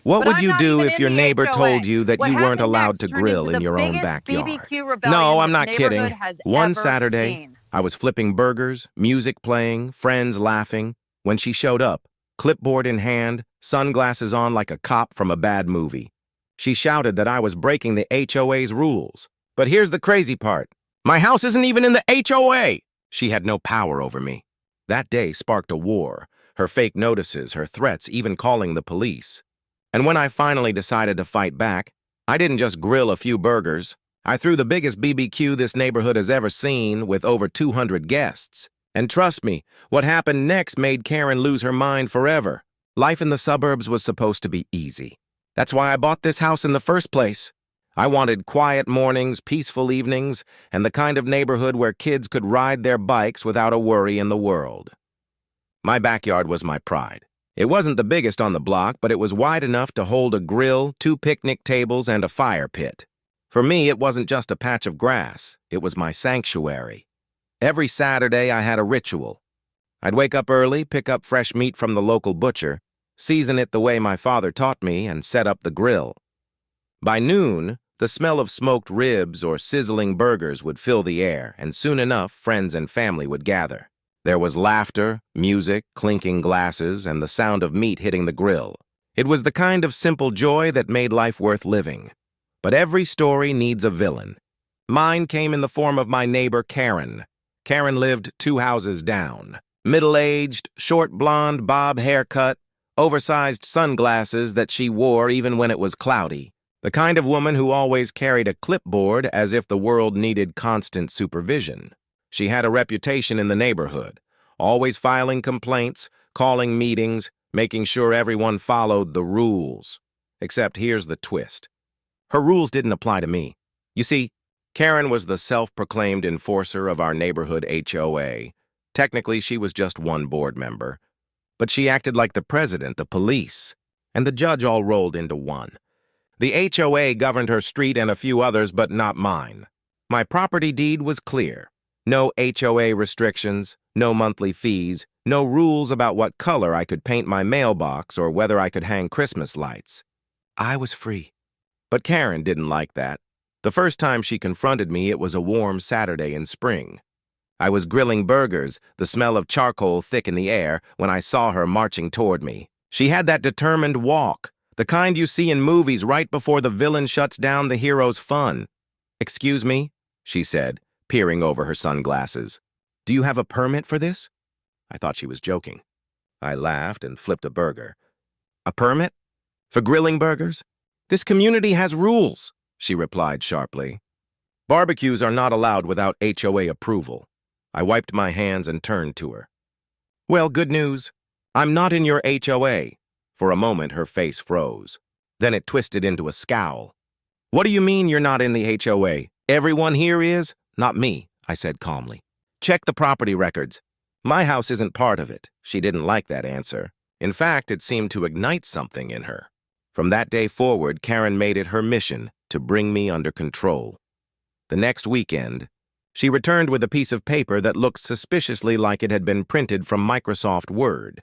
What But would I'm you not do even if in your the neighbor HOA. told you that What you weren't happened allowed next to turned grill into in the your own biggest backyard? BBQ No, rebellion I'm this not neighborhood kidding. has One ever Saturday, seen. I was flipping burgers, music playing, friends laughing, when she showed up, clipboard in hand, sunglasses on like a cop from a bad movie. She shouted that I was breaking the HOA's rules. But here's the crazy part. My house isn't even in the HOA! She had no power over me. That day sparked a war, her fake notices, her threats, even calling the police. And when I finally decided to fight back, I didn't just grill a few burgers. I threw the biggest BBQ this neighborhood has ever seen with over 200 guests. And trust me, what happened next made Karen lose her mind forever. Life in the suburbs was supposed to be easy. That's why I bought this house in the first place. I wanted quiet mornings, peaceful evenings, and the kind of neighborhood where kids could ride their bikes without a worry in the world. My backyard was my pride. It wasn't the biggest on the block, but it was wide enough to hold a grill, 2 picnic tables, and a fire pit. For me, it wasn't just a patch of grass. It was my sanctuary. Every Saturday, I had a ritual. I'd wake up early, pick up fresh meat from the local butcher, season it the way my father taught me, and set up the grill. By noon, the smell of smoked ribs or sizzling burgers would fill the air, and soon enough, friends and family would gather. There was laughter, music, clinking glasses, and the sound of meat hitting the grill. It was the kind of simple joy that made life worth living. But every story needs a villain. Mine came in the form of my neighbor, Karen. Karen lived 2 houses down. Middle-aged, short blonde bob haircut, oversized sunglasses that she wore even when it was cloudy. The kind of woman who always carried a clipboard as if the world needed constant supervision. She had a reputation in the neighborhood, always filing complaints, calling meetings, making sure everyone followed the rules. Except here's the twist. Her rules didn't apply to me. You see, Karen was the self-proclaimed enforcer of our neighborhood HOA. Technically, she was just one board member. But she acted like the president, the police, and the judge all rolled into one. The HOA governed her street and a few others, but not mine. My property deed was clear. No HOA restrictions, no monthly fees, no rules about what color I could paint my mailbox or whether I could hang Christmas lights. I was free. But Karen didn't like that. The first time she confronted me, it was a warm Saturday in spring. I was grilling burgers, the smell of charcoal thick in the air, when I saw her marching toward me. She had that determined walk, the kind you see in movies right before the villain shuts down the hero's fun. "Excuse me," she said, peering over her sunglasses. "Do you have a permit for this?" I thought she was joking. I laughed and flipped a burger. "A permit? For grilling burgers? This community has rules," she replied sharply. "Barbecues are not allowed without HOA approval." I wiped my hands and turned to her. "Well, good news. I'm not in your HOA." For a moment, her face froze. Then it twisted into a scowl. "What do you mean you're not in the HOA? Everyone here is?" "Not me," I said calmly. "Check the property records. My house isn't part of it." She didn't like that answer. In fact, it seemed to ignite something in her. From that day forward, Karen made it her mission to bring me under control. The next weekend, she returned with a piece of paper that looked suspiciously like it had been printed from Microsoft Word.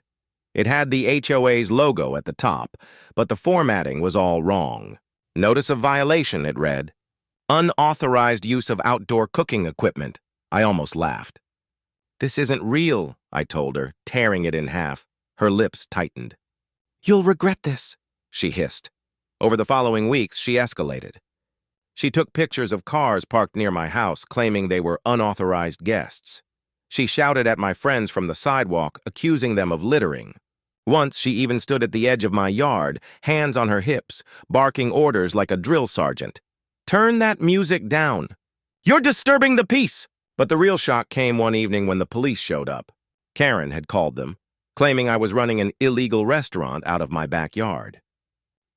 It had the HOA's logo at the top, but the formatting was all wrong. "Notice of violation," it read. "Unauthorized use of outdoor cooking equipment." I almost laughed. "This isn't real," I told her, tearing it in half. Her lips tightened. "You'll regret this," she hissed. Over the following weeks, she escalated. She took pictures of cars parked near my house, claiming they were unauthorized guests. She shouted at my friends from the sidewalk, accusing them of littering. Once, she even stood at the edge of my yard, hands on her hips, barking orders like a drill sergeant. "Turn that music down. You're disturbing the peace." But the real shock came one evening when the police showed up. Karen had called them, claiming I was running an illegal restaurant out of my backyard.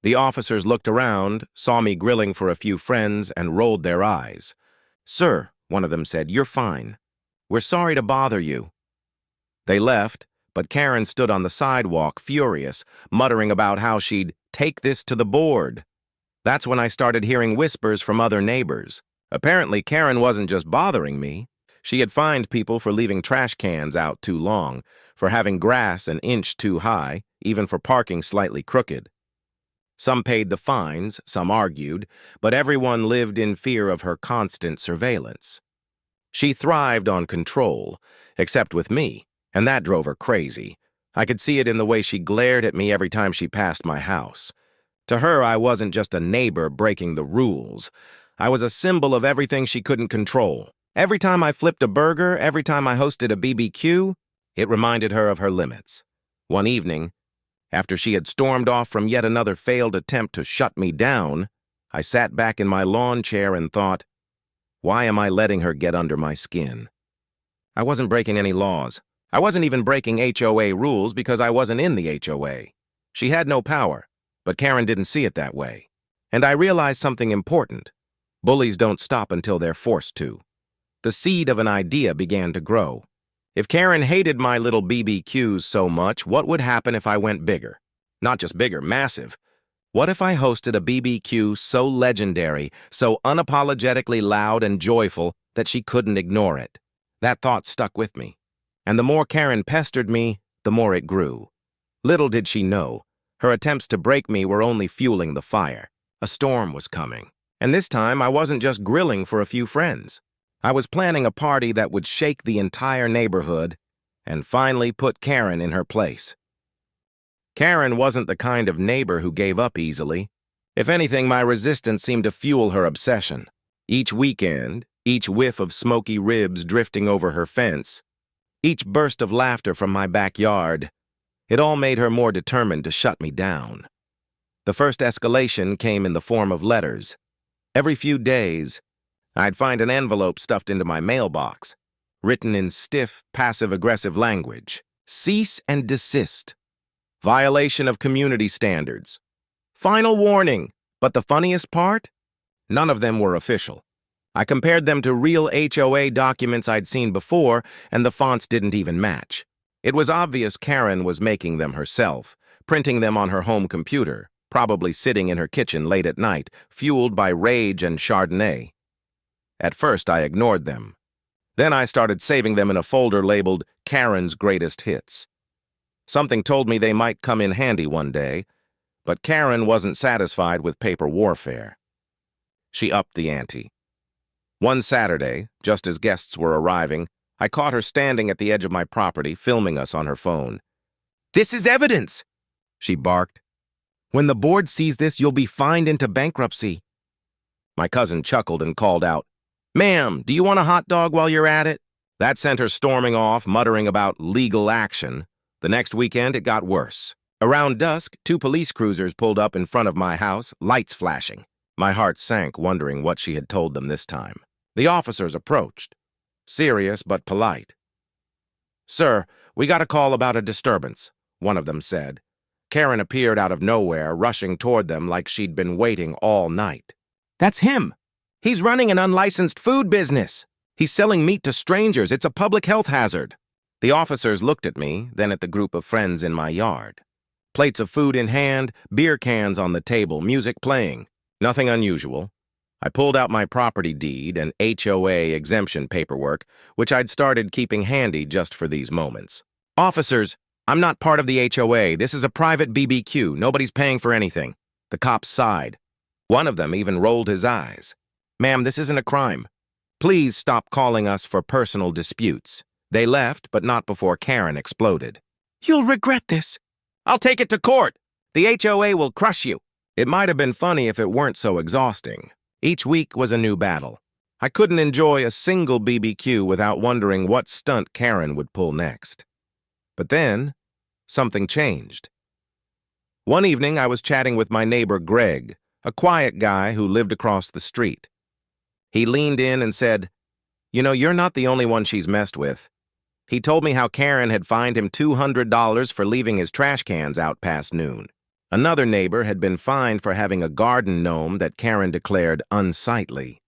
The officers looked around, saw me grilling for a few friends, and rolled their eyes. "Sir," one of them said, "you're fine. We're sorry to bother you." They left, but Karen stood on the sidewalk, furious, muttering about how she'd take this to the board. That's when I started hearing whispers from other neighbors. Apparently, Karen wasn't just bothering me. She had fined people for leaving trash cans out too long, for having grass an inch too high, even for parking slightly crooked. Some paid the fines, some argued, but everyone lived in fear of her constant surveillance. She thrived on control, except with me, and that drove her crazy. I could see it in the way she glared at me every time she passed my house. To her, I wasn't just a neighbor breaking the rules. I was a symbol of everything she couldn't control. Every time I flipped a burger, every time I hosted a BBQ, it reminded her of her limits. One evening, after she had stormed off from yet another failed attempt to shut me down, I sat back in my lawn chair and thought, why am I letting her get under my skin? I wasn't breaking any laws. I wasn't even breaking HOA rules because I wasn't in the HOA. She had no power, but Karen didn't see it that way. And I realized something important. Bullies don't stop until they're forced to. The seed of an idea began to grow. If Karen hated my little BBQs so much, what would happen if I went bigger? Not just bigger, massive. What if I hosted a BBQ so legendary, so unapologetically loud and joyful that she couldn't ignore it? That thought stuck with me. And the more Karen pestered me, the more it grew. Little did she know, her attempts to break me were only fueling the fire. A storm was coming. And this time, I wasn't just grilling for a few friends. I was planning a party that would shake the entire neighborhood and finally put Karen in her place. Karen wasn't the kind of neighbor who gave up easily. If anything, my resistance seemed to fuel her obsession. Each weekend, each whiff of smoky ribs drifting over her fence, each burst of laughter from my backyard, it all made her more determined to shut me down. The first escalation came in the form of letters. Every few days, I'd find an envelope stuffed into my mailbox, written in stiff, passive-aggressive language. Cease and desist. Violation of community standards. Final warning. But the funniest part? None of them were official. I compared them to real HOA documents I'd seen before, and the fonts didn't even match. It was obvious Karen was making them herself, printing them on her home computer, probably sitting in her kitchen late at night, fueled by rage and Chardonnay. At first, I ignored them. Then I started saving them in a folder labeled Karen's Greatest Hits. Something told me they might come in handy one day, but Karen wasn't satisfied with paper warfare. She upped the ante. One Saturday, just as guests were arriving, I caught her standing at the edge of my property, filming us on her phone. "This is evidence!" she barked. "When the board sees this, you'll be fined into bankruptcy." My cousin chuckled and called out, "Ma'am, do you want a hot dog while you're at it?" That sent her storming off, muttering about legal action. The next weekend, it got worse. Around dusk, 2 police cruisers pulled up in front of my house, lights flashing. My heart sank, wondering what she had told them this time. The officers approached, serious but polite. "Sir, we got a call about a disturbance," one of them said. Karen appeared out of nowhere, rushing toward them like she'd been waiting all night. "That's him! He's running an unlicensed food business! He's selling meat to strangers! It's a public health hazard!" The officers looked at me, then at the group of friends in my yard. Plates of food in hand, beer cans on the table, music playing. Nothing unusual. I pulled out my property deed and HOA exemption paperwork, which I'd started keeping handy just for these moments. "Officers, I'm not part of the HOA. This is a private BBQ. Nobody's paying for anything." The cops sighed. One of them even rolled his eyes. "Ma'am, this isn't a crime. Please stop calling us for personal disputes." They left, but not before Karen exploded. "You'll regret this. I'll take it to court. The HOA will crush you." It might have been funny if it weren't so exhausting. Each week was a new battle. I couldn't enjoy a single BBQ without wondering what stunt Karen would pull next. But then, something changed. One evening, I was chatting with my neighbor Greg, a quiet guy who lived across the street. He leaned in and said, "You know, you're not the only one she's messed with." He told me how Karen had fined him $200 for leaving his trash cans out past noon. Another neighbor had been fined for having a garden gnome that Karen declared unsightly.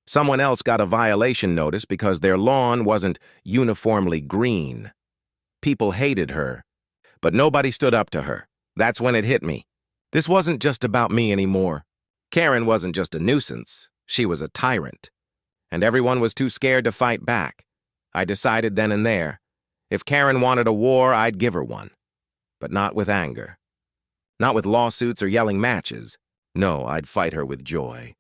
Someone else got a violation notice because their lawn wasn't uniformly green. People hated her, but nobody stood up to her. That's when it hit me. This wasn't just about me anymore. Karen wasn't just a nuisance. She was a tyrant. And everyone was too scared to fight back. I decided then and there, if Karen wanted a war, I'd give her one. But not with anger. Not with lawsuits or yelling matches. No, I'd fight her with joy.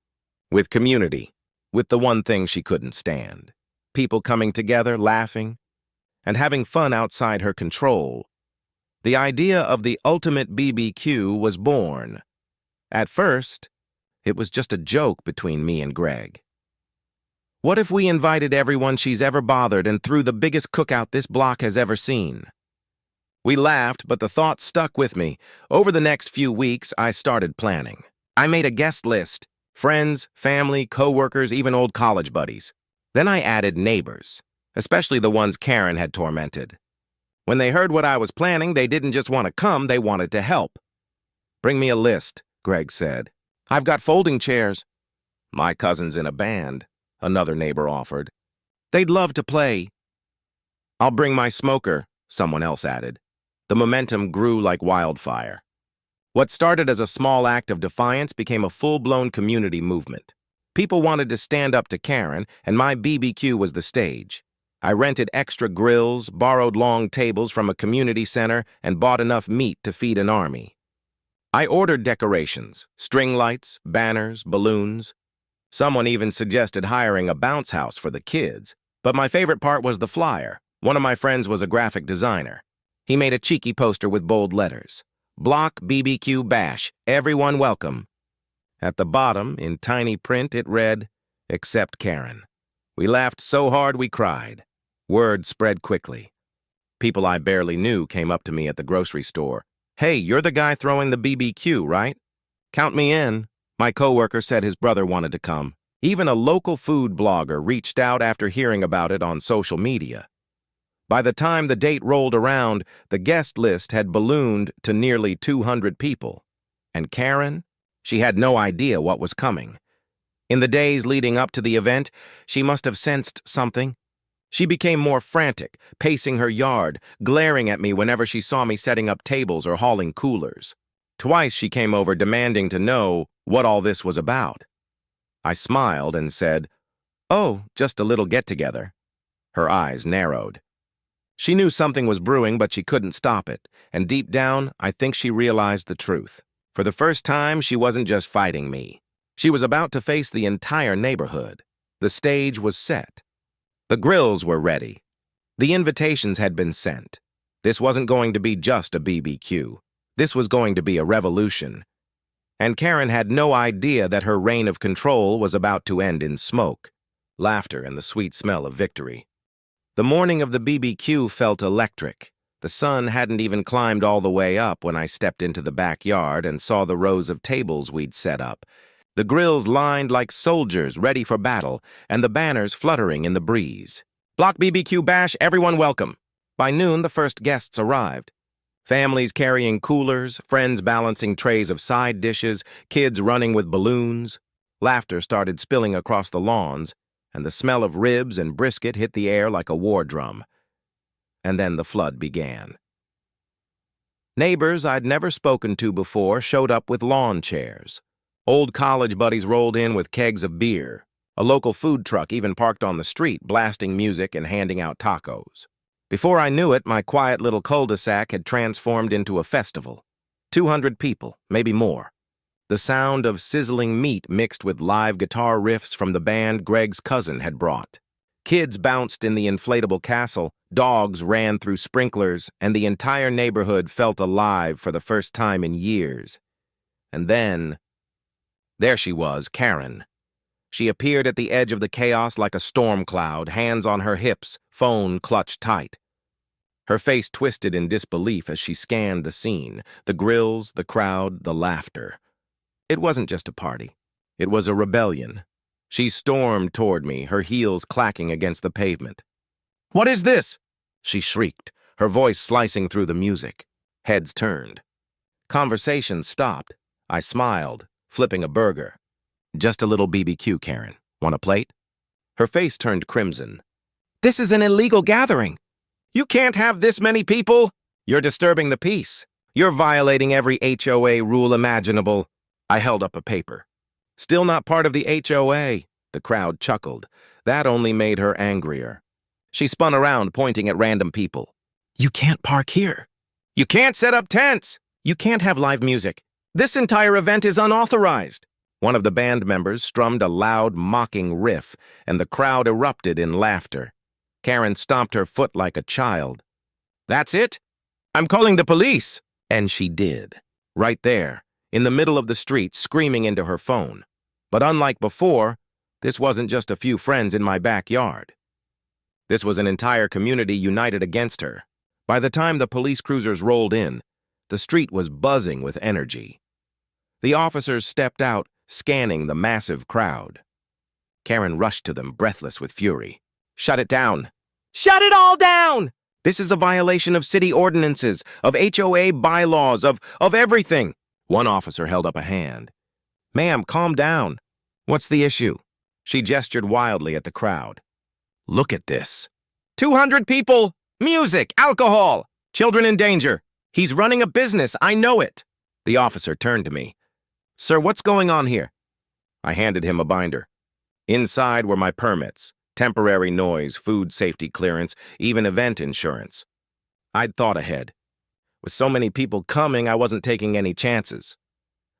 With community. With the one thing she couldn't stand. People coming together, laughing, and having fun outside her control. The idea of the ultimate BBQ was born. At first, it was just a joke between me and Greg. What if we invited everyone she's ever bothered and threw the biggest cookout this block has ever seen? We laughed, but the thought stuck with me. Over the next few weeks, I started planning. I made a guest list. Friends, family, co-workers, even old college buddies. Then I added neighbors, especially the ones Karen had tormented. When they heard what I was planning, they didn't just want to come, they wanted to help. "Bring me a list," Greg said. "I've got folding chairs." "My cousin's in a band," another neighbor offered. "They'd love to play." "I'll bring my smoker," someone else added. The momentum grew like wildfire. What started as a small act of defiance became a full-blown community movement. People wanted to stand up to Karen, and my BBQ was the stage. I rented extra grills, borrowed long tables from a community center, and bought enough meat to feed an army. I ordered decorations, string lights, banners, balloons. Someone even suggested hiring a bounce house for the kids, but my favorite part was the flyer. One of my friends was a graphic designer. He made a cheeky poster with bold letters. "Block BBQ Bash, everyone welcome." At the bottom, in tiny print, it read, "Except Karen." We laughed so hard we cried. Word spread quickly. People I barely knew came up to me at the grocery store. "Hey, you're the guy throwing the BBQ, right?" "Count me in." My coworker said his brother wanted to come. Even a local food blogger reached out after hearing about it on social media. By the time the date rolled around, the guest list had ballooned to nearly 200 people. And Karen? She had no idea what was coming. In the days leading up to the event, she must have sensed something. She became more frantic, pacing her yard, glaring at me whenever she saw me setting up tables or hauling coolers. Twice she came over demanding to know what all this was about. I smiled and said, "Oh, just a little get-together." Her eyes narrowed. She knew something was brewing, but she couldn't stop it, and deep down, I think she realized the truth. For the first time, she wasn't just fighting me. She was about to face the entire neighborhood. The stage was set. The grills were ready. The invitations had been sent. This wasn't going to be just a BBQ. This was going to be a revolution. And Karen had no idea that her reign of control was about to end in smoke, laughter, and the sweet smell of victory. The morning of the BBQ felt electric. The sun hadn't even climbed all the way up when I stepped into the backyard and saw the rows of tables we'd set up. The grills lined like soldiers ready for battle, and the banners fluttering in the breeze. "Block BBQ Bash, everyone welcome." By noon, the first guests arrived. Families carrying coolers, friends balancing trays of side dishes, kids running with balloons. Laughter started spilling across the lawns, and the smell of ribs and brisket hit the air like a war drum. And then the flood began. Neighbors I'd never spoken to before showed up with lawn chairs. Old college buddies rolled in with kegs of beer. A local food truck even parked on the street, blasting music and handing out tacos. Before I knew it, my quiet little cul-de-sac had transformed into a festival. 200 people, maybe more. The sound of sizzling meat mixed with live guitar riffs from the band Greg's cousin had brought. Kids bounced in the inflatable castle, dogs ran through sprinklers, and the entire neighborhood felt alive for the first time in years. And then, there she was, Karen. She appeared at the edge of the chaos like a storm cloud, hands on her hips, phone clutched tight. Her face twisted in disbelief as she scanned the scene, the grills, the crowd, the laughter. It wasn't just a party. It was a rebellion. She stormed toward me, her heels clacking against the pavement. "What is this?" she shrieked, her voice slicing through the music. Heads turned. Conversation stopped. I smiled, flipping a burger. "Just a little BBQ, Karen. Want a plate?" Her face turned crimson. "This is an illegal gathering. You can't have this many people. You're disturbing the peace. You're violating every HOA rule imaginable." I held up a paper. "Still not part of the HOA." The crowd chuckled. That only made her angrier. She spun around, pointing at random people. "You can't park here. You can't set up tents. You can't have live music. This entire event is unauthorized. One of the band members strummed a loud, mocking riff, and the crowd erupted in laughter. Karen stomped her foot like a child. That's it? I'm calling the police. And she did. Right there, in the middle of the street, screaming into her phone. But unlike before, this wasn't just a few friends in my backyard. This was an entire community united against her. By the time the police cruisers rolled in, the street was buzzing with energy. The officers stepped out, scanning the massive crowd. Karen rushed to them, breathless with fury. Shut it down. Shut it all down! This is a violation of city ordinances, of HOA bylaws, of everything. One officer held up a hand. Ma'am, calm down. What's the issue? She gestured wildly at the crowd. Look at this. 200 people! Music! Alcohol! Children in danger! He's running a business, I know it! The officer turned to me. Sir, what's going on here? I handed him a binder. Inside were my permits, temporary noise, food safety clearance, even event insurance. I'd thought ahead. With so many people coming, I wasn't taking any chances.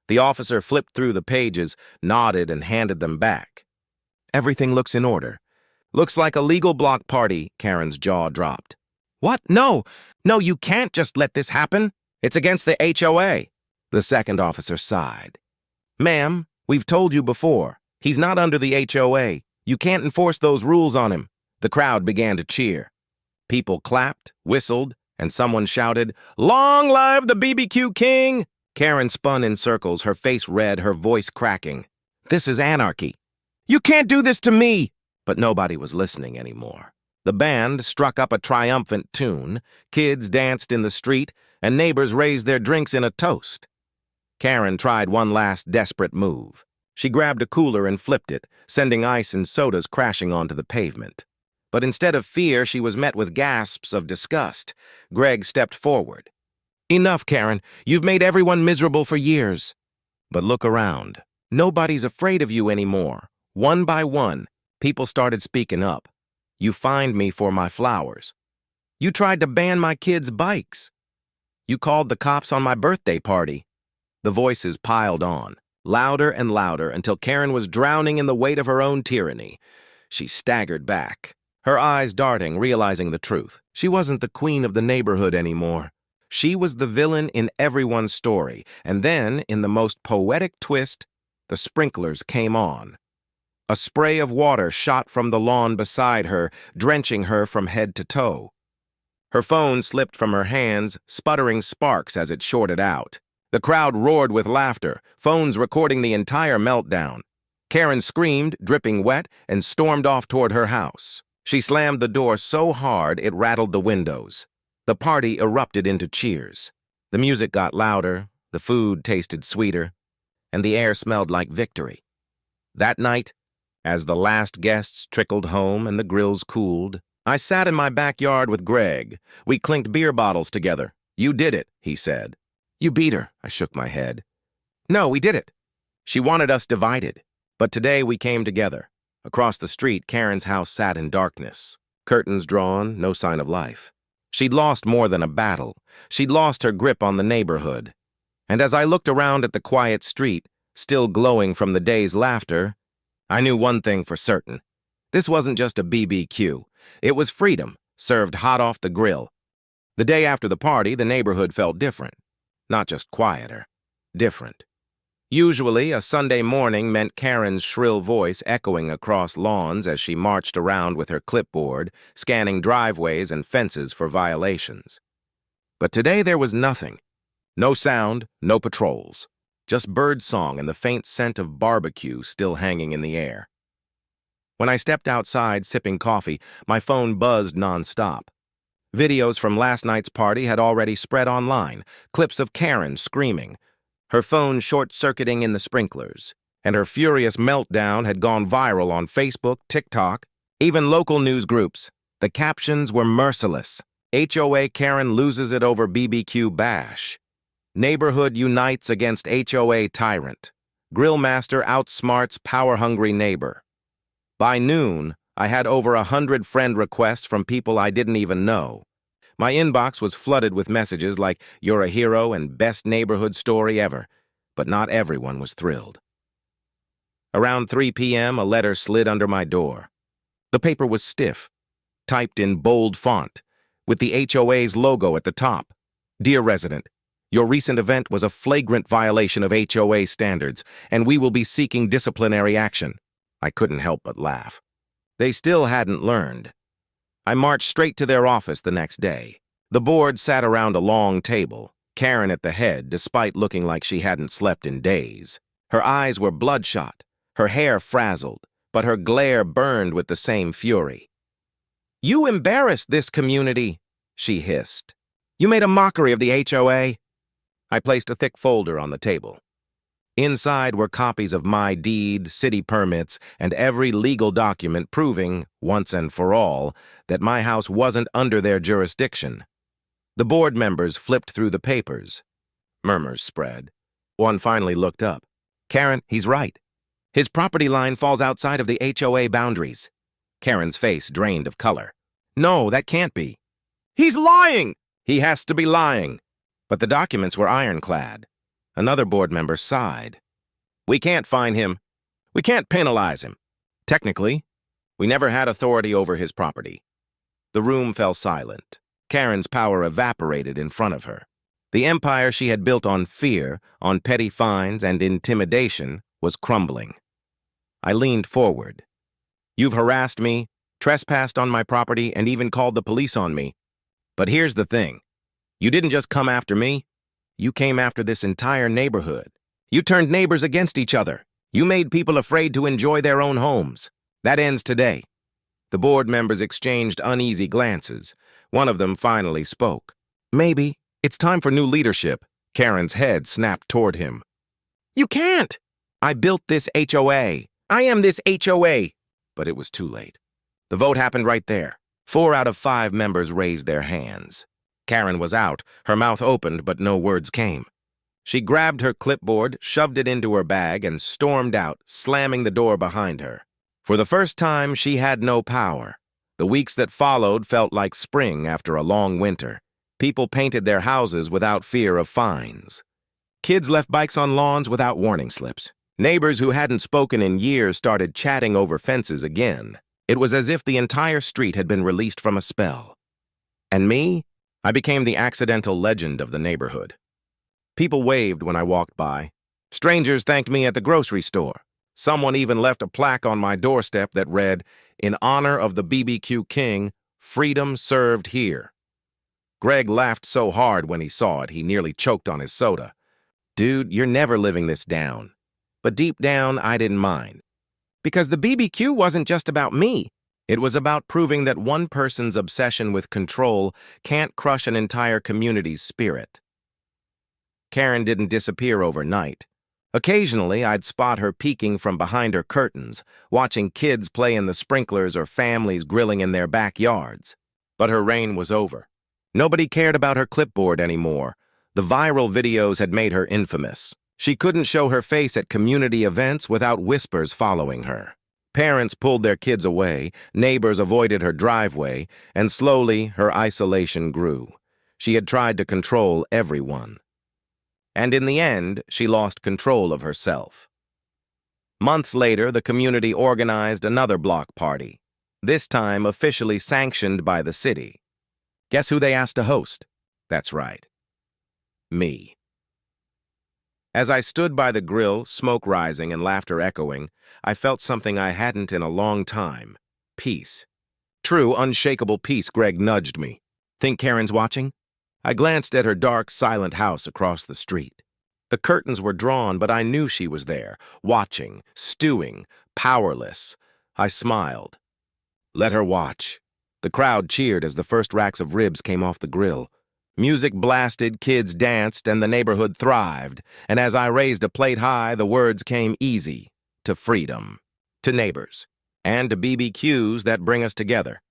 The officer flipped through the pages, nodded, and handed them back. Everything looks in order. Looks like a legal block party, Karen's jaw dropped. What? No, you can't just let this happen. It's against the HOA. The second officer sighed. Ma'am, we've told you before. He's not under the HOA. You can't enforce those rules on him. The crowd began to cheer. People clapped, whistled, and someone shouted, Long live the BBQ King! Karen spun in circles, her face red, her voice cracking. This is anarchy. You can't do this to me! But nobody was listening anymore. The band struck up a triumphant tune, kids danced in the street, and neighbors raised their drinks in a toast. Karen tried one last desperate move. She grabbed a cooler and flipped it, sending ice and sodas crashing onto the pavement. But instead of fear, she was met with gasps of disgust. Greg stepped forward. Enough, Karen. You've made everyone miserable for years. But look around. Nobody's afraid of you anymore. One by one, people started speaking up. You fined me for my flowers. You tried to ban my kids' bikes. You called the cops on my birthday party. The voices piled on, louder and louder, until Karen was drowning in the weight of her own tyranny. She staggered back, her eyes darting, realizing the truth. She wasn't the queen of the neighborhood anymore. She was the villain in everyone's story. And then, in the most poetic twist, the sprinklers came on. A spray of water shot from the lawn beside her, drenching her from head to toe. Her phone slipped from her hands, sputtering sparks as it shorted out. The crowd roared with laughter, phones recording the entire meltdown. Karen screamed, dripping wet, and stormed off toward her house. She slammed the door so hard it rattled the windows. The party erupted into cheers. The music got louder, the food tasted sweeter, and the air smelled like victory. That night, as the last guests trickled home and the grills cooled, I sat in my backyard with Greg. We clinked beer bottles together. You did it, he said. You beat her, I shook my head. No, we did it. She wanted us divided. But today we came together. Across the street, Karen's house sat in darkness. Curtains drawn, no sign of life. She'd lost more than a battle. She'd lost her grip on the neighborhood. And as I looked around at the quiet street, still glowing from the day's laughter, I knew one thing for certain. This wasn't just a BBQ. It was freedom, served hot off the grill. The day after the party, the neighborhood felt different. Not just quieter, different. Usually, a Sunday morning meant Karen's shrill voice echoing across lawns as she marched around with her clipboard, scanning driveways and fences for violations. But today there was nothing. No sound, no patrols. Just birdsong and the faint scent of barbecue still hanging in the air. When I stepped outside sipping coffee, my phone buzzed nonstop. Videos from last night's party had already spread online, clips of Karen screaming, her phone short-circuiting in the sprinklers, and her furious meltdown had gone viral on Facebook, TikTok, even local news groups. The captions were merciless. HOA Karen loses it over BBQ bash. Neighborhood unites against HOA tyrant. Grillmaster outsmarts power-hungry neighbor. By noon, I had over 100 friend requests from people I didn't even know. My inbox was flooded with messages like, "You're a hero and best neighborhood story ever," but not everyone was thrilled. Around 3 p.m., a letter slid under my door. The paper was stiff, typed in bold font, with the HOA's logo at the top. "Dear resident, your recent event was a flagrant violation of HOA standards, and we will be seeking disciplinary action." I couldn't help but laugh. They still hadn't learned. I marched straight to their office the next day. The board sat around a long table, Karen at the head, despite looking like she hadn't slept in days. Her eyes were bloodshot, her hair frazzled, but her glare burned with the same fury. "You embarrassed this community," she hissed. "You made a mockery of the HOA." I placed a thick folder on the table. Inside were copies of my deed, city permits, and every legal document proving, once and for all, that my house wasn't under their jurisdiction. The board members flipped through the papers. Murmurs spread. One finally looked up. "Karen, he's right. His property line falls outside of the HOA boundaries." Karen's face drained of color. "No, that can't be." "He's lying!" "He has to be lying." But the documents were ironclad. Another board member sighed. "We can't fine him. We can't penalize him. Technically, we never had authority over his property." The room fell silent. Karen's power evaporated in front of her. The empire she had built on fear, on petty fines, and intimidation was crumbling. I leaned forward. "You've harassed me, trespassed on my property, and even called the police on me. But here's the thing. You didn't just come after me. You came after this entire neighborhood. You turned neighbors against each other. You made people afraid to enjoy their own homes. That ends today." The board members exchanged uneasy glances. One of them finally spoke. "Maybe it's time for new leadership." Karen's head snapped toward him. "You can't! I built this HOA. I am this HOA." But it was too late. The vote happened right there. 4 out of 5 members raised their hands. Karen was out, her mouth opened, but no words came. She grabbed her clipboard, shoved it into her bag, and stormed out, slamming the door behind her. For the first time, she had no power. The weeks that followed felt like spring after a long winter. People painted their houses without fear of fines. Kids left bikes on lawns without warning slips. Neighbors who hadn't spoken in years started chatting over fences again. It was as if the entire street had been released from a spell. And me? I became the accidental legend of the neighborhood. People waved when I walked by. Strangers thanked me at the grocery store. Someone even left a plaque on my doorstep that read, "In honor of the BBQ king, freedom served here." Greg laughed so hard when he saw it, he nearly choked on his soda. "Dude, you're never living this down." But deep down, I didn't mind. Because the BBQ wasn't just about me. It was about proving that one person's obsession with control can't crush an entire community's spirit. Karen didn't disappear overnight. Occasionally, I'd spot her peeking from behind her curtains, watching kids play in the sprinklers or families grilling in their backyards. But her reign was over. Nobody cared about her clipboard anymore. The viral videos had made her infamous. She couldn't show her face at community events without whispers following her. Parents pulled their kids away, neighbors avoided her driveway, and slowly her isolation grew. She had tried to control everyone. And in the end, she lost control of herself. Months later, the community organized another block party, this time officially sanctioned by the city. Guess who they asked to host? That's right. Me. As I stood by the grill, smoke rising and laughter echoing, I felt something I hadn't in a long time. Peace. True, unshakable peace. Greg nudged me. "Think Karen's watching?" I glanced at her dark, silent house across the street. The curtains were drawn, but I knew she was there, watching, stewing, powerless. I smiled. Let her watch. The crowd cheered as the first racks of ribs came off the grill. Music blasted, kids danced, and the neighborhood thrived. And as I raised a plate high, the words came easy. To freedom. To neighbors. And to BBQs that bring us together.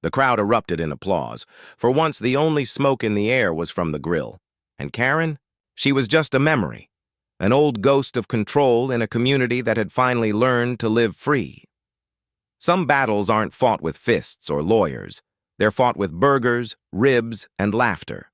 The crowd erupted in applause. For once, the only smoke in the air was from the grill. And Karen? She was just a memory. An old ghost of control in a community that had finally learned to live free. Some battles aren't fought with fists or lawyers. They're fought with burgers, ribs, and laughter.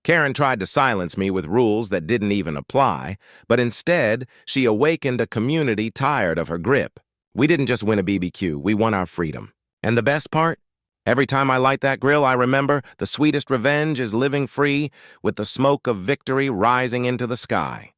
Karen tried to silence me with rules that didn't even apply, but instead, she awakened a community tired of her grip. We didn't just win a BBQ, we won our freedom. And the best part? Every time I light that grill, I remember the sweetest revenge is living free with the smoke of victory rising into the sky.